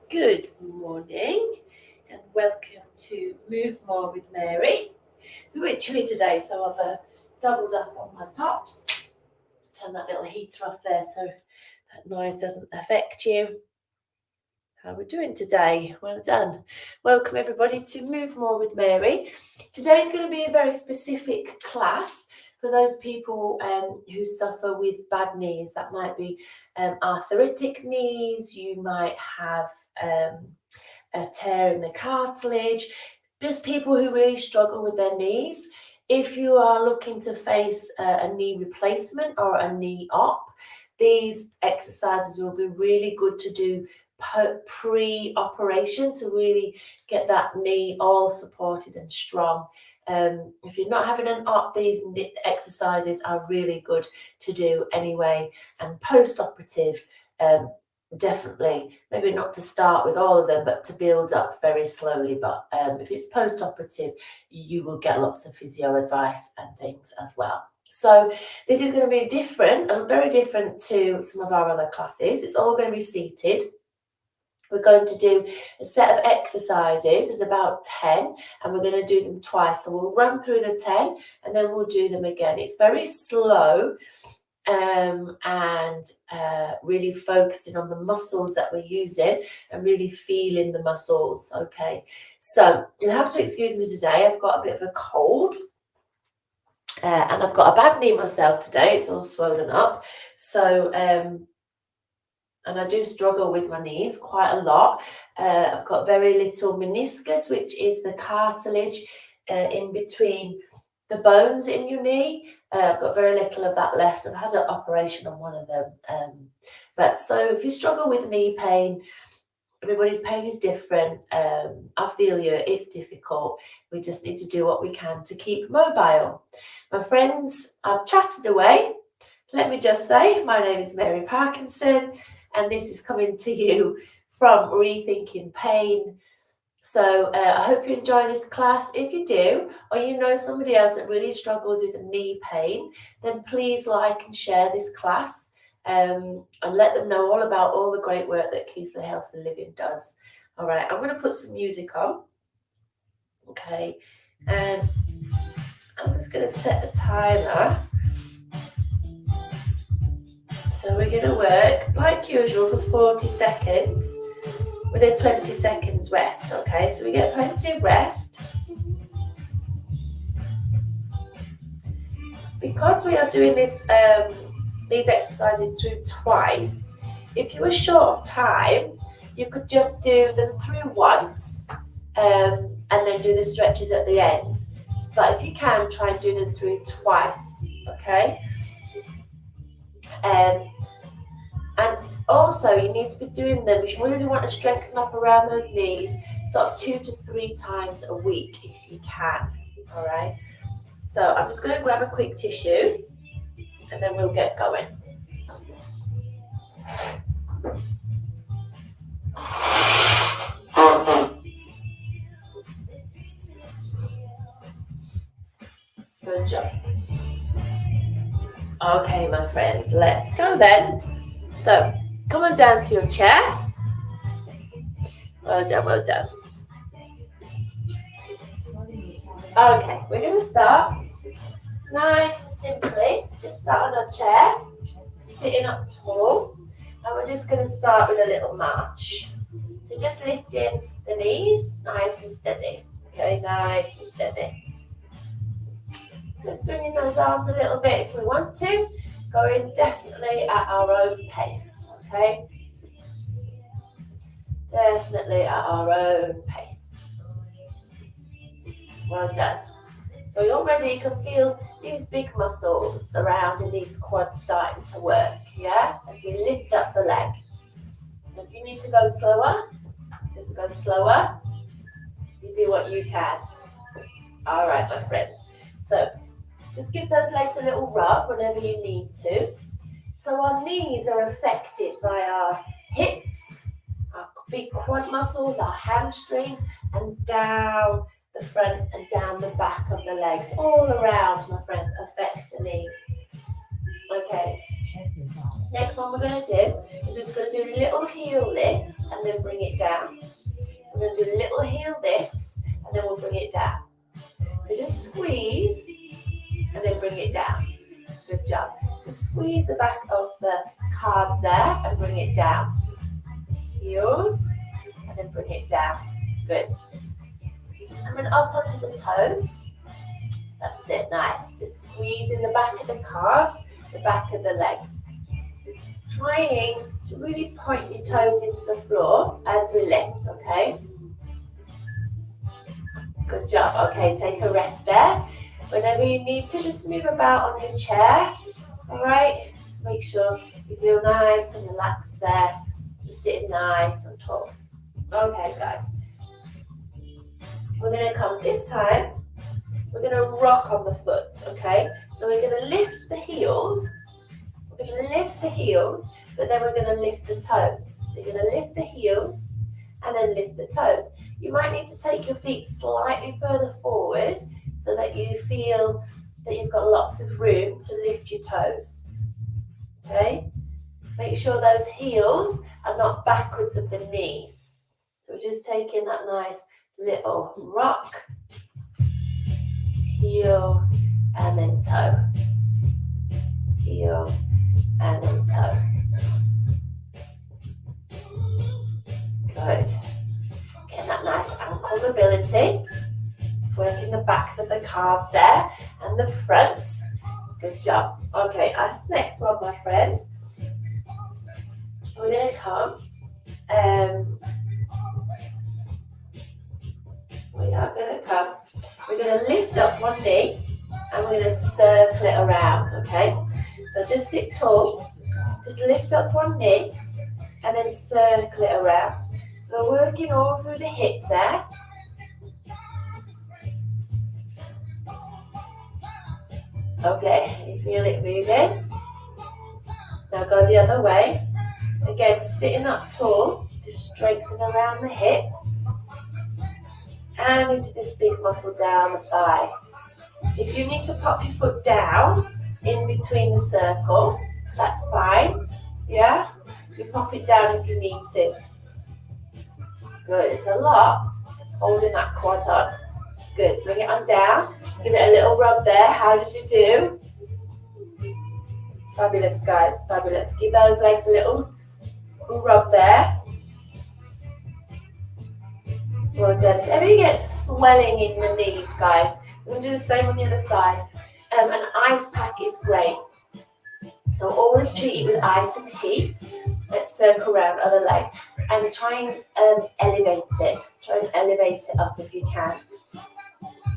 Good morning and welcome to Move More with Mary. It's a bit chilly today, so I've doubled up on my tops. Let's turn that little heater off there so that noise doesn't affect you. How are we doing today? Well done. Welcome everybody to Move More with Mary. Today is going to be a very specific class for those people who suffer with bad knees. That might be arthritic knees, you might have a tear in the cartilage, just people who really struggle with their knees. If you are looking to face a knee replacement or a knee op, these exercises will be really good to do pre-operation to really get that knee all supported and strong. If you're not having an op, these exercises are really good to do anyway. And post-operative, definitely, maybe not to start with all of them, but to build up very slowly. But if it's post-operative, you will get lots of physio advice and things as well. So this is going to be different and very different to some of our other classes. It's all going to be seated. We're going to do a set of exercises. There's about 10, and we're going to do them twice. So we'll run through the 10 and then we'll do them again. It's very slow and really focusing on the muscles that we're using and really feeling the muscles. Okay, so you'll have to excuse me today. I've got a bit of a cold. And I've got a bad knee myself today. It's all swollen up. So, and I do struggle with my knees quite a lot. I've got very little meniscus, which is the cartilage in between the bones in your knee. I've got very little of that left. I've had an operation on one of them. But so if you struggle with knee pain, everybody's pain is different. I feel you, it's difficult. We just need to do what we can to keep mobile. My friends, I've chatted away. Let me just say, my name is Mary Parkinson, and this is coming to you from Rethinking Pain. So I hope you enjoy this class. If you do, or you know somebody else that really struggles with knee pain, then please like and share this class. And let them know all about all the great work that Keighley Health and Living does. All right, I'm going to put some music on. Okay, and I'm just going to set the timer. So we're going to work, like usual, for 40 seconds with a 20 seconds rest. Okay, so we get plenty of rest. Because we are doing this these exercises through twice, if you were short of time, you could just do them through once and then do the stretches at the end. But if you can, try and do them through twice, okay? And also you need to be doing them, if you really want to strengthen up around those knees, sort of 2 to 3 times a week if you can, all right? So I'm just going to grab a quick tissue and then we'll get going. Good job. Okay, my friends, let's go then. So come on down to your chair. Well done, well done. Okay, we're going to start nice and simply, just sat on our chair, sitting up tall, and we're just going to start with a little march. So just lifting the knees, nice and steady. Okay, nice and steady. Just swinging those arms a little bit if we want to, going definitely at our own pace, okay? Definitely at our own pace. Well done. So already you can feel these big muscles surrounding these quads starting to work, yeah? As we lift up the leg. If you need to go slower, just go slower. You do what you can. All right, my friends. So just give those legs a little rub whenever you need to. So our knees are affected by our hips, our big quad muscles, our hamstrings, and down the front and down the back of the legs. All around, my friends, affects the knees. Okay, This next one we're going to do is we're just going to do little heel lifts and then bring it down. We're going to do little heel lifts and then we'll bring it down. So just squeeze and then bring it down. Good job. Just squeeze the back of the calves there and bring it down. Heels and then bring it down. Good. Just coming up onto the toes. That's it, nice. Just squeezing the back of the calves, the back of the legs. Trying to really point your toes into the floor as we lift, okay? Good job. Okay, take a rest there. Whenever you need to, just move about on your chair. All right? Just make sure you feel nice and relaxed there. You're sitting nice and tall. Okay, guys. We're going to come this time. We're going to rock on the foot, okay? So we're going to lift the heels. We're going to lift the heels, but then we're going to lift the toes. So you're going to lift the heels and then lift the toes. You might need to take your feet slightly further forward so that you feel that you've got lots of room to lift your toes, okay? Make sure those heels are not backwards of the knees. So we're just taking that nice little rock, heel, and then toe. Heel, and then toe. Good. Getting that nice ankle mobility. Working the backs of the calves there and the fronts. Good job. Okay, that's next one, my friends. We're going to come. We're going to lift up one knee and we're going to circle it around, okay? So just sit tall, just lift up one knee and then circle it around. So we're working all through the hip there. Okay, you feel it moving? Now go the other way. Again, sitting up tall, just strengthen around the hip. And into this big muscle down the thigh. If you need to pop your foot down in between the circle, that's fine. Yeah? You pop it down if you need to. Good, it's a lot. Holding that quad on. Good, bring it on down. Give it a little rub there. How did you do? Fabulous, guys, fabulous. Give those legs a little rub there. Well done. If ever you get swelling in the knees, guys, we're going to do the same on the other side. An ice pack is great. So always treat it with ice and heat. Let's circle around other leg and try and elevate it. Try and elevate it up if you can.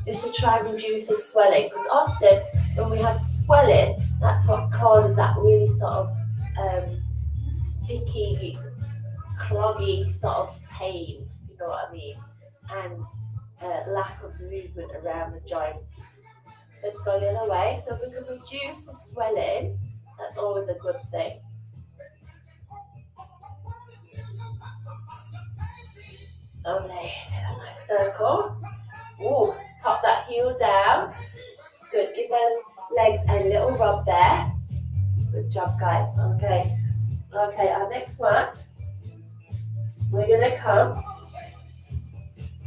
Just to try and reduce the swelling. Because often when we have swelling, that's what causes that really sort of sticky, cloggy sort of pain. You know what I mean? And lack of movement around the joint. Let's go the other way. So if we can reduce the swelling, that's always a good thing. Okay, a nice circle. Ooh, pop that heel down. Good, give those legs a little rub there. Good job, guys. Okay, our next one, we're going to come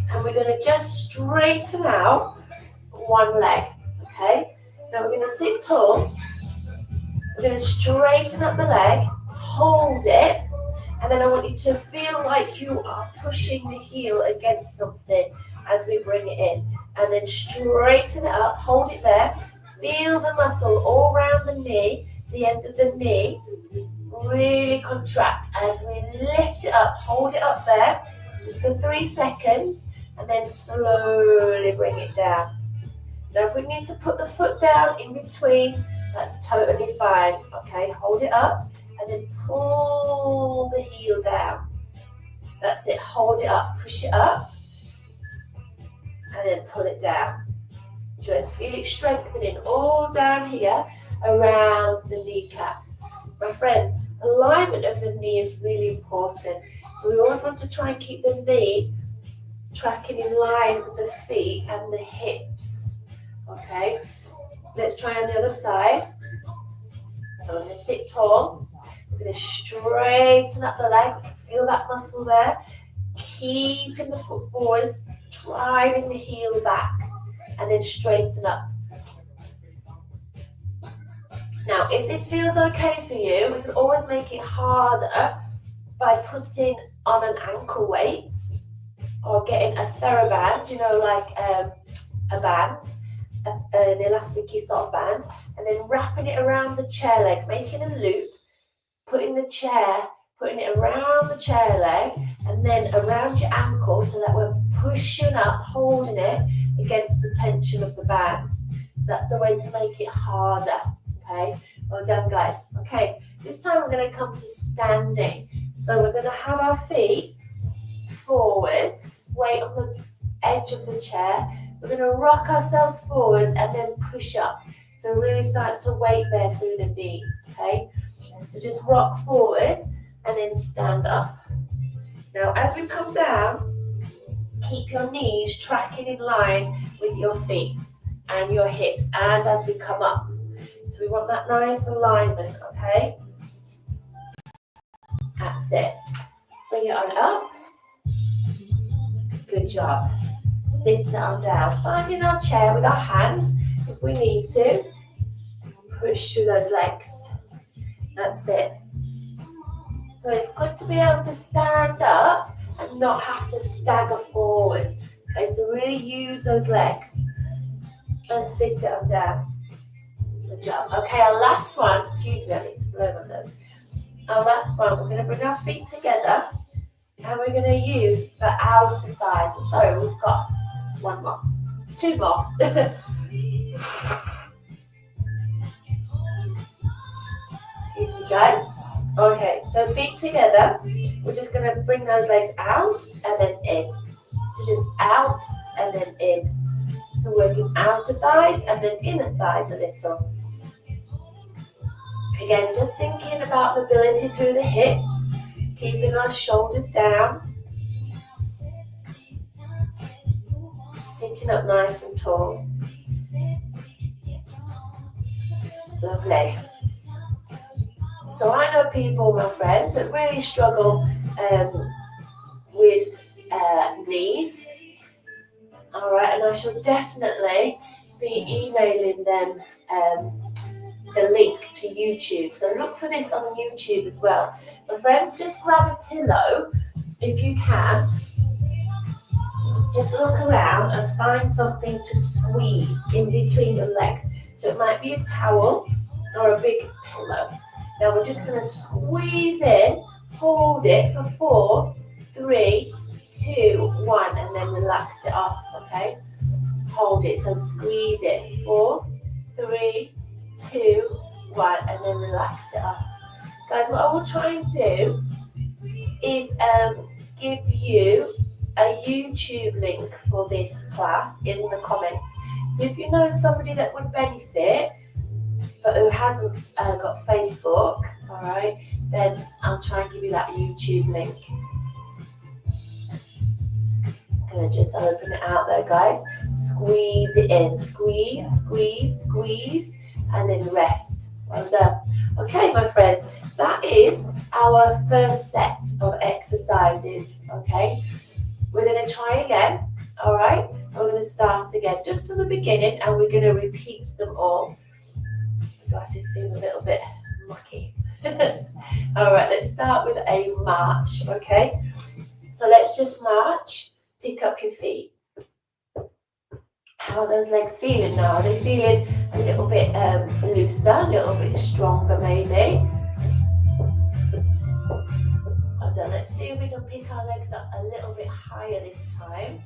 and we're going to just straighten out one leg, okay? Now we're going to sit tall. We're going to straighten up the leg, hold it, and then I want you to feel like you are pushing the heel against something as we bring it in. And then straighten it up, hold it there, feel the muscle all around the knee, the end of the knee, really contract as we lift it up, hold it up there, just for 3 seconds, and then slowly bring it down. Now if we need to put the foot down in between, that's totally fine, okay? Hold it up, and then pull the heel down. That's it, hold it up, push it up, and then pull it down. Good, feel it strengthening all down here around the kneecap. My friends, alignment of the knee is really important. So we always want to try and keep the knee tracking in line with the feet and the hips. Okay, let's try on the other side. So we're going to sit tall. We're going to straighten up the leg. Feel that muscle there. Keeping the foot forwards, driving the heel back, and then straighten up. Now, if this feels okay for you, we can always make it harder by putting on an ankle weight or getting a TheraBand, you know, like a band, an elastic sort of band, and then wrapping it around the chair leg, making a loop, putting it around the chair leg, and then around your ankle so that we're pushing up, holding it against the tension of the band. That's a way to make it harder, okay? Well done, guys. Okay, this time we're going to come to standing. So we're going to have our feet forwards, weight on the edge of the chair. We're going to rock ourselves forwards and then push up. So really start to weight there through the knees, okay? So just rock forwards and then stand up. Now, as we come down, keep your knees tracking in line with your feet and your hips, and as we come up. So we want that nice alignment, okay? That's it. Bring it on up. Good job. Sitting on down. Finding our chair with our hands if we need to. Push through those legs. That's it. So it's good to be able to stand up and not have to stagger forward. Okay, so really use those legs and sit it on down. Good job. Okay, our last one, excuse me, I need to blow my nose. Our last one, we're going to bring our feet together and we're going to use the outer thighs. Sorry, we've got one more, two more. Excuse me, guys. Okay, so feet together. We're just going to bring those legs out and then in. So just out and then in. So working outer thighs and then inner thighs a little. Again, just thinking about mobility through the hips, keeping our shoulders down. Sitting up nice and tall. Lovely. So I know people, my friends, that really struggle with knees. All right, and I shall definitely be emailing them the link to YouTube. So look for this on YouTube as well. My friends, just grab a pillow if you can. Just look around and find something to squeeze in between the legs. So it might be a towel or a big pillow. Now we're just going to squeeze in, hold it for 4, 3, 2, 1, and then relax it off, okay? Hold it, so squeeze it, 4, 3, 2, 1, and then relax it off. Guys, what I will try and do is give you a YouTube link for this class in the comments. So if you know somebody that would benefit, but who hasn't got Facebook, all right, then I'll try and give you that YouTube link. I'm going to just open it out there, guys. Squeeze it in. Squeeze, squeeze, squeeze, and then rest. Well done. Okay, my friends, that is our first set of exercises, okay? We're going to try again, all right? We're going to start again just from the beginning, and we're going to repeat them all. The glasses seem a little bit mucky. All right, let's start with a march, okay? So let's just march. Pick up your feet. How are those legs feeling now? Are they feeling a little bit looser, a little bit stronger maybe? Well done. Let's see if we can pick our legs up a little bit higher this time.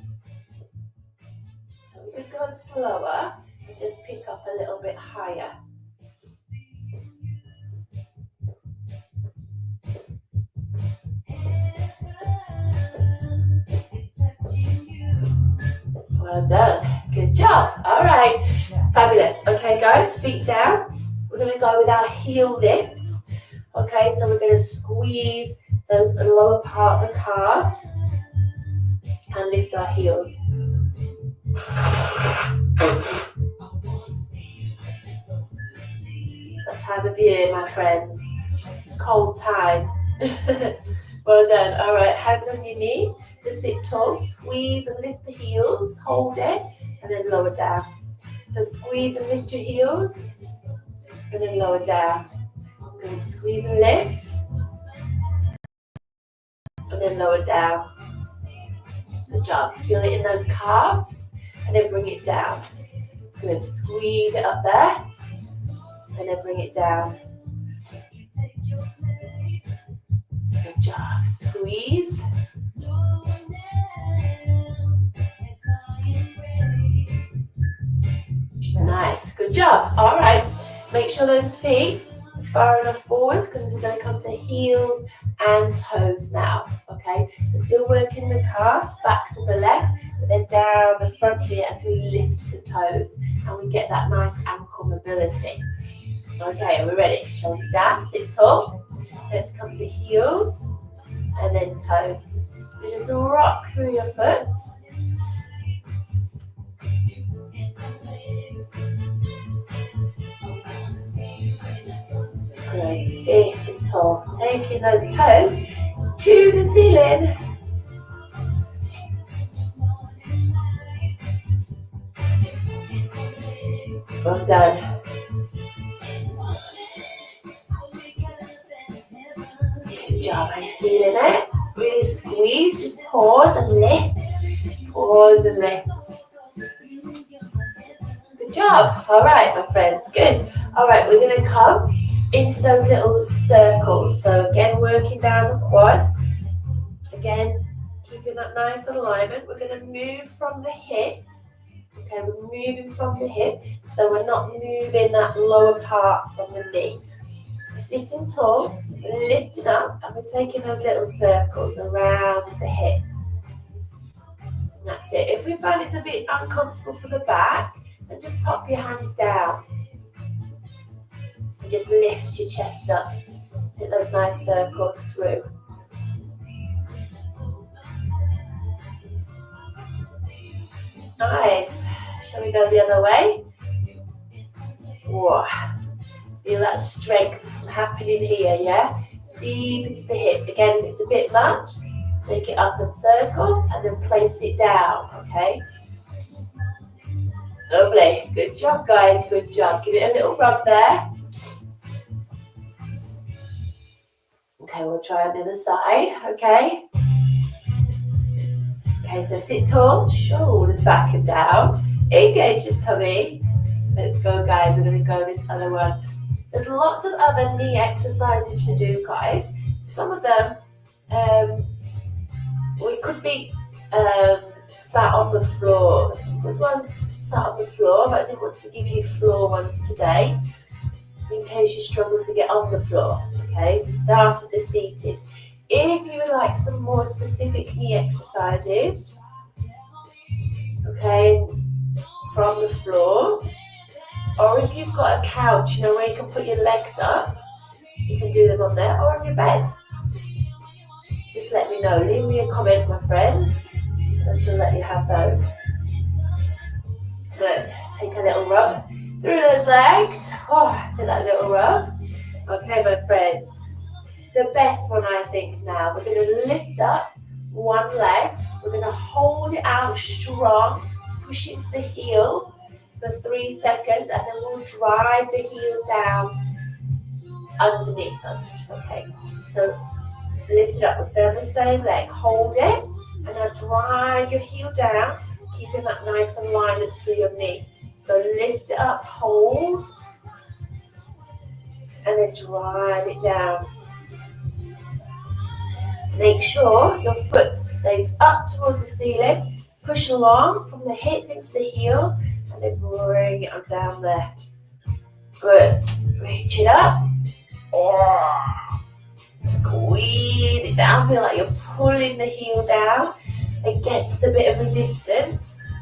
So we could go slower and just pick up a little bit higher. Well done. Good job. All right. Fabulous. Okay, guys, feet down. We're going to go with our heel lifts. Okay, so we're going to squeeze those lower part of the calves and lift our heels. So that time of year, my friends. Cold time. Well done. All right, hands on your knees. Just sit tall, squeeze and lift the heels, hold it, and then lower down. So squeeze and lift your heels, and then lower down. Good. Squeeze and lift, and then lower down. Good job. Feel it in those calves, and then bring it down. Good. Squeeze it up there, and then bring it down. Good job. Squeeze. Nice. Good job. All right. Make sure those feet are far enough forwards because we're going to come to heels and toes now. Okay. So still working the calves, backs of the legs, but then down the front here as we lift the toes and we get that nice ankle mobility. Okay. Are we ready? Shoulders down. Sit tall. Let's come to heels and then toes. So just rock through your foot. Good. Sitting tall. Taking those toes to the ceiling. Well done. Good job. Are you feeling it? Really squeeze. Just pause and lift. Pause and lift. Good job. All right, my friends. Good. All right, we're going to come into those little circles. So again, working down the quad. Again, keeping that nice alignment. We're going to move from the hip. Okay, we're moving from the hip. So we're not moving that lower part from the knee. Sitting tall, lifting up, and we're taking those little circles around the hip. And that's it. If we find it's a bit uncomfortable for the back, then just pop your hands down. And just lift your chest up. Get those nice circles through. Nice. Shall we go the other way? Whoa. Feel that strength happening here, yeah? Deep into the hip. Again, if it's a bit much, take it up and circle and then place it down, okay? Lovely. Good job, guys. Good job. Give it a little rub there. Okay, we'll try on the other side, okay? Okay, so sit tall, shoulders back and down. Engage your tummy. Let's go, guys. We're going to go this other one. There's lots of other knee exercises to do, guys. Some of them, we could be sat on the floor. Some good ones sat on the floor, but I didn't want to give you floor ones today in case you struggle to get on the floor. Okay, so start at the seated. If you would like some more specific knee exercises, okay, from the floor, or if you've got a couch, you know, where you can put your legs up, you can do them on there, or on your bed. Just let me know. Leave me a comment, my friends. I shall let you have those. Good. Take a little rub through those legs. Oh, take that little rub. Okay, my friends. The best one, I think, now. We're going to lift up one leg. We're going to hold it out strong. Push it to the heel for 3 seconds, and then we'll drive the heel down underneath us. Okay, so lift it up. We'll stay on the same leg. Hold it, and now drive your heel down, keeping that nice alignment through your knee. So lift it up, hold, and then drive it down. Make sure your foot stays up towards the ceiling. Push along from the hip into the heel, and then bring it on down there. Good. Reach it up. Oh. Squeeze it down. Feel like you're pulling the heel down against a bit of resistance.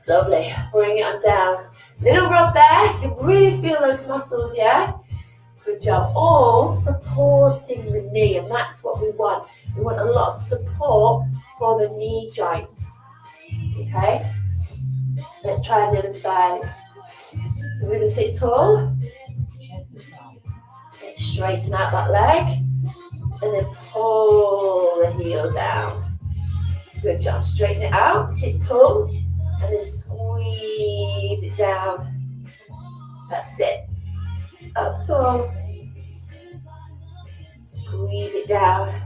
Lovely. Bring it on down. Little rub there. You can really feel those muscles, yeah? Good job. All supporting the knee, and that's what we want. We want a lot of support for the knee joints. Okay? Let's try on the other side. So we're going to sit tall. Straighten out that leg. And then pull the heel down. Good job. Straighten it out. Sit tall. And then squeeze it down. That's it. Up tall. Squeeze it down.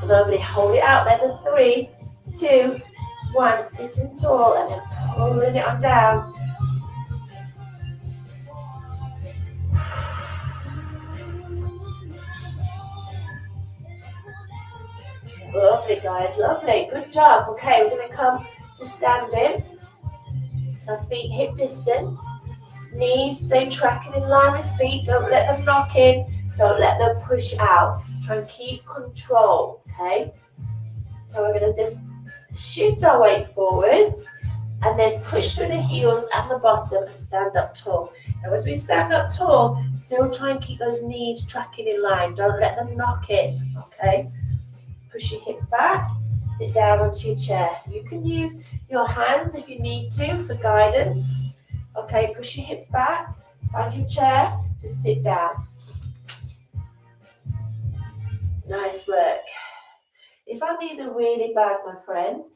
Lovely. Hold it out there for 3, 2, 1. Sitting tall and then pulling it on down. Lovely, guys. Lovely. Good job. Okay, we're going to come to standing. So feet hip distance. Knees stay tracking in line with feet. Don't let them knock in. Don't let them push out. Try and keep control, okay? So we're going to just shift our weight forwards and then push through the heels and the bottom and stand up tall. Now as we stand up tall, still try and keep those knees tracking in line. Don't let them knock in, okay? Push your hips back, sit down onto your chair. You can use your hands if you need to for guidance. Okay, push your hips back, find your chair, just sit down. Nice work. If our knees are really bad, my friends,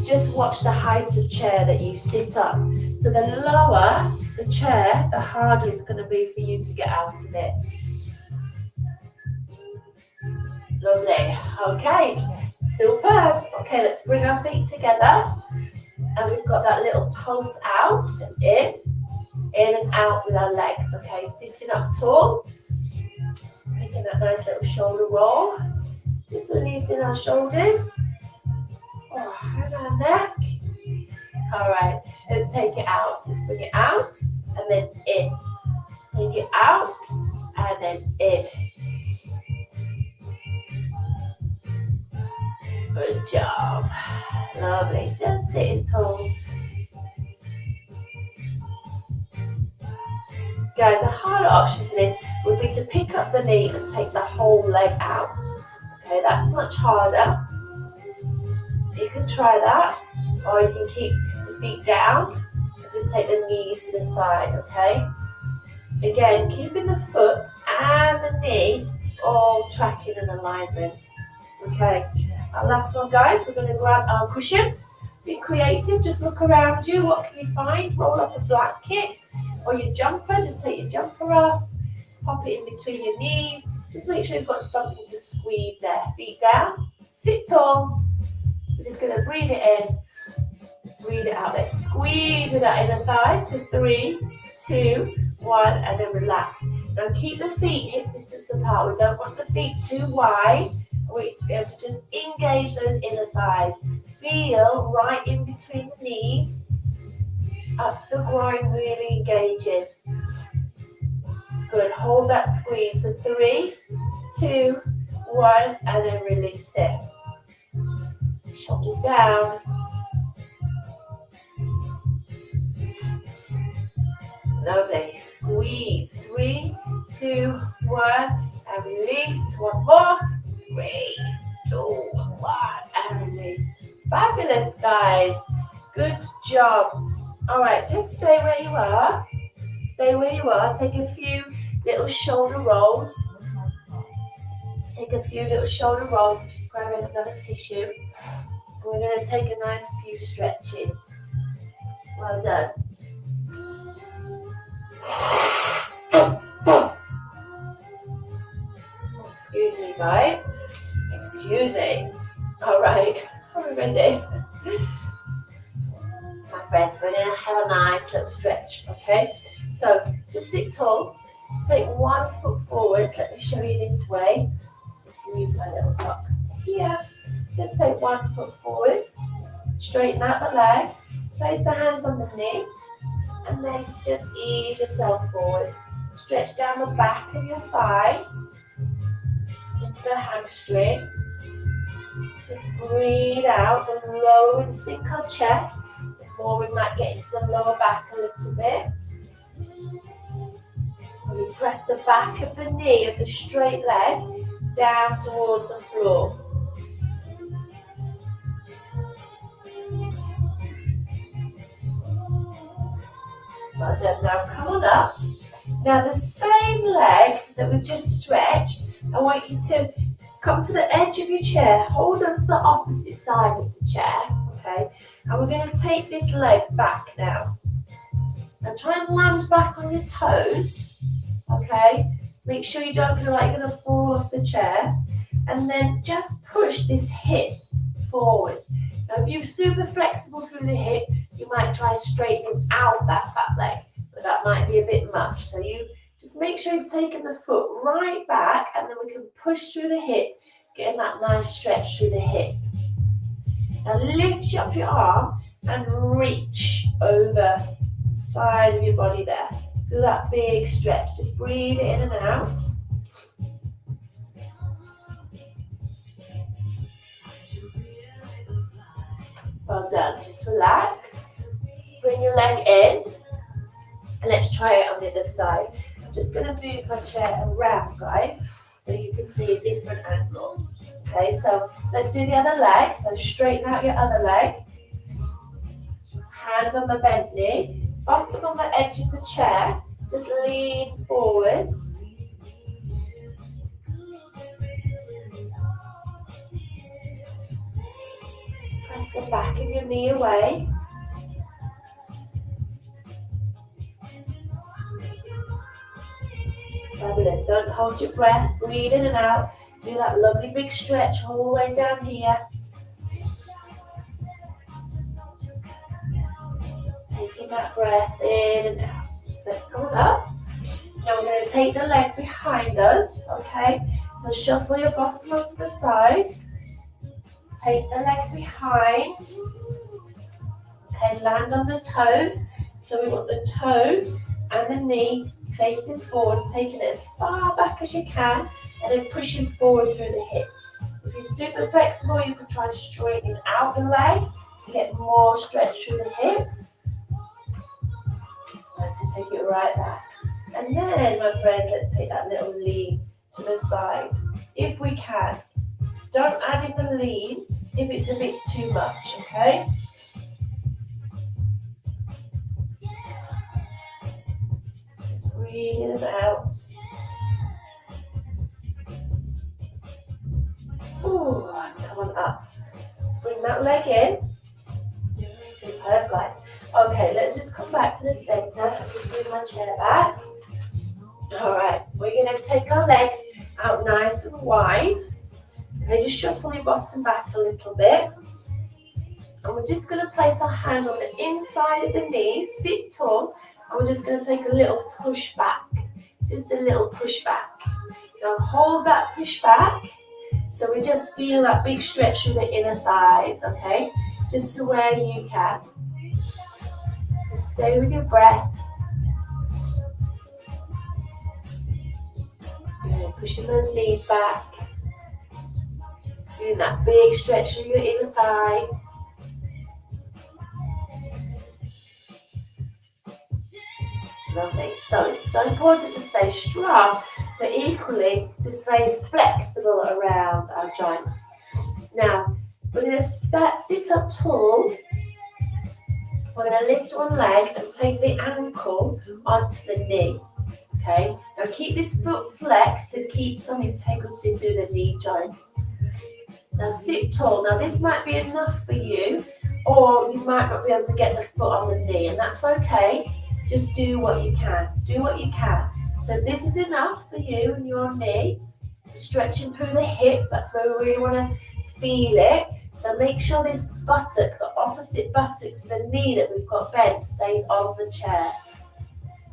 just watch the height of chair that you sit up. So the lower the chair, the harder it's going to be for you to get out of it. Lovely. Okay, superb. Okay, let's bring our feet together. And we've got that little pulse out and in and out with our legs. Okay, sitting up tall. Making that nice little shoulder roll. Just releasing our shoulders. Oh, and our neck. All right, let's take it out. Just bring it out and then in. Take it out and then in. Good job. Lovely. Just sitting tall. Guys, a harder option to this would be to pick up the knee and take the whole leg out. Okay, that's much harder. You can try that, or you can keep the feet down and just take the knees to the side, okay? Again, keeping the foot and the knee all tracking in alignment. Okay, our last one, guys, we're going to grab our cushion. Be creative, just look around you. What can you find? Roll up a blanket or your jumper. Just take your jumper off, pop it in between your knees. Just make sure you've got something to squeeze there. Feet down, sit tall. We're just going to breathe it in, breathe it out. Let's squeeze with our inner thighs for 3, 2, 1, and then relax. Now keep the feet hip distance apart. We don't want the feet too wide. We need to be able to just engage those inner thighs. Feel right in between the knees, up to the groin, really engaging. Good, hold that squeeze for 3, 2, 1, and then release it. Shoulders down. Lovely, squeeze, 3, 2, 1, and release. One more. 3, 2, 1, and release. Fabulous, guys. Good job. All right, just stay where you are. Stay where you are. Take a few little shoulder rolls. Take a few little shoulder rolls. Just grab another tissue. We're going to take a nice few stretches. Well done. Excuse me, guys. Excuse me. All right, are we ready? My friends, we're going to have a nice little stretch, okay? So just sit tall. Take 1 foot forward. Let me show you this way. Just move my little block to here. Just take 1 foot forwards. Straighten out the leg. Place the hands on the knee. And then just ease yourself forward. Stretch down the back of your thigh into the hamstring. Just breathe out and lower and sink our chest. The more we might get into the lower back a little bit. And we press the back of the knee of the straight leg down towards the floor. Well done. Now come on up. Now the same leg that we've just stretched, I want you to come to the edge of your chair, hold on to the opposite side of the chair, okay? And we're going to take this leg back now. And try and land back on your toes, okay? Make sure you don't feel like you're going to fall off the chair. And then just push this hip forwards. Now if you're super flexible through the hip, you might try straightening out that back leg, but that might be a bit much. So you just make sure you've taken the foot right back, and then we can push through the hip, getting that nice stretch through the hip. Now lift up your arm and reach over the side of your body there. Feel that big stretch. Just breathe it in and out. Well done. Just relax. Bring your leg in. And let's try it on the other side. I'm just going to move my chair around, guys, so you can see a different angle. Okay, so let's do the other leg. So straighten out your other leg. Hand on the bent knee. Bottom on the edge of the chair. Just lean forwards. Press the back of your knee away. Fabulous. Don't hold your breath. Breathe in and out. Do that lovely big stretch all the way down here. Taking that breath in and out. Let's go up. Now we're going to take the leg behind us. Okay. So shuffle your bottom onto the side. Take the leg behind. Okay, land on the toes. So we want the toes and the knee facing forwards, taking it as far back as you can, and then pushing forward through the hip. If you're super flexible, you can try straightening out the leg to get more stretch through the hip. So take it right back. And then, my friends, let's take that little lean to the side, if we can. Don't add in the lean if it's a bit too much, okay? Just breathe in and out. Ooh, come on up. Bring that leg in. Superb, guys. Okay, let's just come back to the center. Just move my chair back. All right, we're going to take our legs out nice and wide. Okay, just shuffle your bottom back a little bit. And we're just going to place our hands on the inside of the knees, sit tall, and we're just going to take a little push back. Just a little push back. Now hold that push back. So we just feel that big stretch through the inner thighs, okay? Just to where you can. Just stay with your breath. Good. Pushing those knees back. Doing that big stretch through your inner thigh. Lovely. So it's so important to stay strong, but equally to stay flexible around our joints. Now, we're going to sit up tall. We're going to lift one leg and take the ankle onto the knee. Okay? Now keep this foot flexed to keep some integrity through the knee joint. Now sit tall. Now this might be enough for you, or you might not be able to get the foot on the knee, and that's okay. Just do what you can. Do what you can. So if this is enough for you and your knee, stretching through the hip, that's where we really want to feel it. So make sure this buttock, the opposite buttock to the knee that we've got bent, stays on the chair.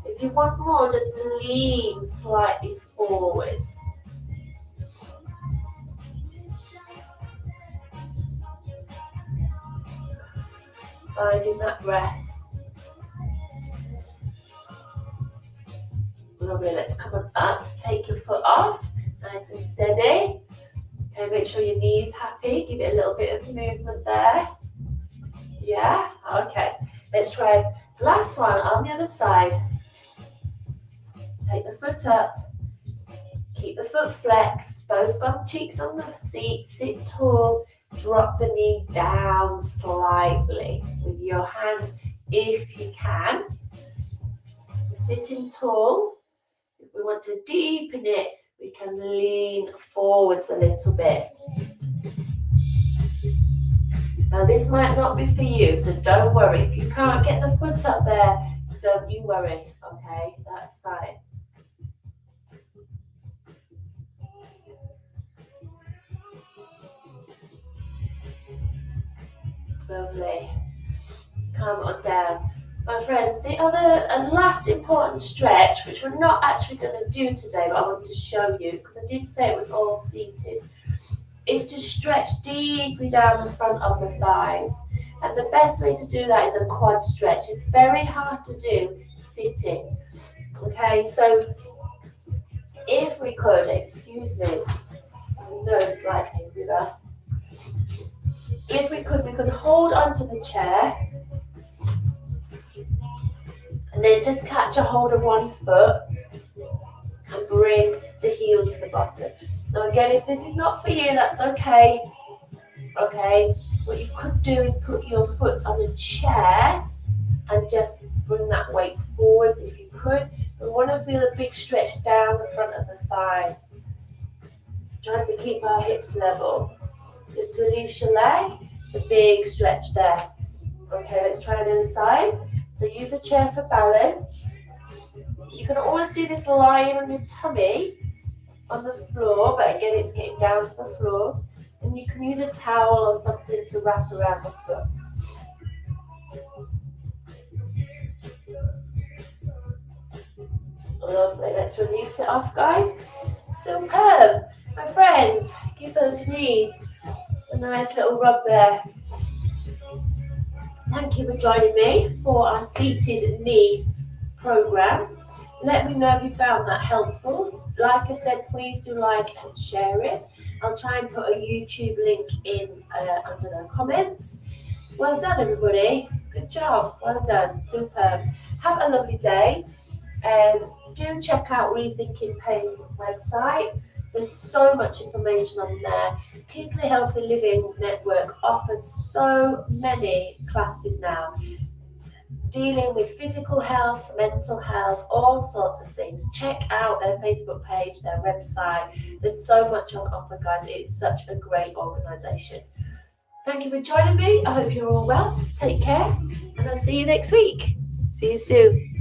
If you want more, just lean slightly forward. Finding that breath. Lovely, let's come on up, take your foot off, nice and steady. Okay, make sure your knee's happy, give it a little bit of movement there. Yeah, okay. Let's try last one on the other side. Take the foot up, keep the foot flexed, both bum cheeks on the seat, sit tall, drop the knee down slightly with your hand if you can. sitting tall. If we want to deepen it, we can lean forwards a little bit. Now this might not be for you, so don't worry. If you can't get the foot up there, don't you worry, okay? That's fine. Lovely. Come on down. My friends, the other and last important stretch, which we're not actually going to do today, but I wanted to show you, because I did say it was all seated, is to stretch deeply down the front of the thighs. And the best way to do that is a quad stretch. It's very hard to do sitting. Okay, so if we could, excuse me, my nose is like a river. If we could hold onto the chair and then just catch a hold of one foot and bring the heel to the bottom. Now again, if this is not for you, that's okay. Okay, what you could do is put your foot on a chair and just bring that weight forwards if you could. We want to feel a big stretch down the front of the thigh. Trying to keep our hips level. Just release your leg, the big stretch there. Okay, let's try the other side. So use a chair for balance. You can always do this lying on your tummy on the floor, but again, it's getting down to the floor. And you can use a towel or something to wrap around the foot. Lovely, let's release it off, guys. Superb. My friends, give those knees a nice little rub there. Thank you for joining me for our seated knee program. Let me know if you found that helpful. Like I said, please do like and share it. I'll try and put a YouTube link in under the comments. Well done, everybody. Good job. Well done. Superb. Have a lovely day. Do check out Rethinking Pain's website. There's so much information on there. Keighley Healthy Living Network offers so many classes now, dealing with physical health, mental health, all sorts of things. Check out their Facebook page, their website. There's so much on offer, guys. It's such a great organisation. Thank you for joining me. I hope you're all well. Take care, and I'll see you next week. See you soon.